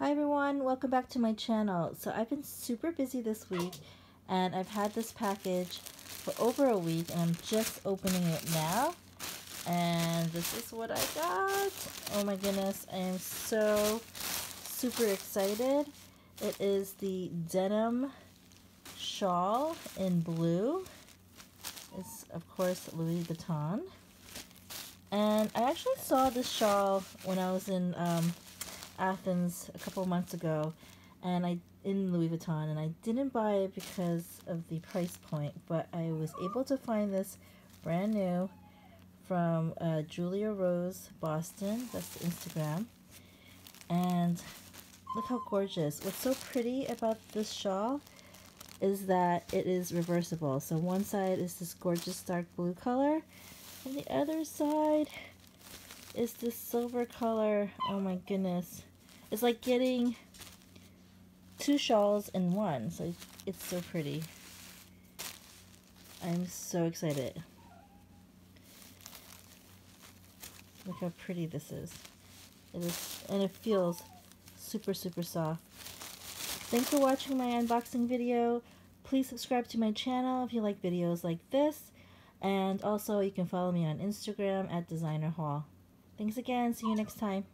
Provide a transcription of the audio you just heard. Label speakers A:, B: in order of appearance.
A: Hi everyone, welcome back to my channel. So I've been super busy this week and I've had this package for over a week and I'm just opening it now. And this is what I got. Oh my goodness, I am so super excited. It is the Denim Shawl in blue. It's of course Louis Vuitton. And I actually saw this shawl when I was in Athens a couple months ago, and in Louis Vuitton, and I didn't buy it because of the price point, but I was able to find this brand new from Julia Rose Boston. That's the Instagram. And look how gorgeous. What's so pretty about this shawl is that it is reversible. So one side is this gorgeous dark blue color, and the other side is this silver color. Oh my goodness. It's like getting two shawls in one. So it's so pretty. I'm so excited. Look how pretty this is. It is, and it feels super, super soft. Thanks for watching my unboxing video. Please subscribe to my channel if you like videos like this. And also you can follow me on Instagram at Designer Haul. Thanks again. See you next time.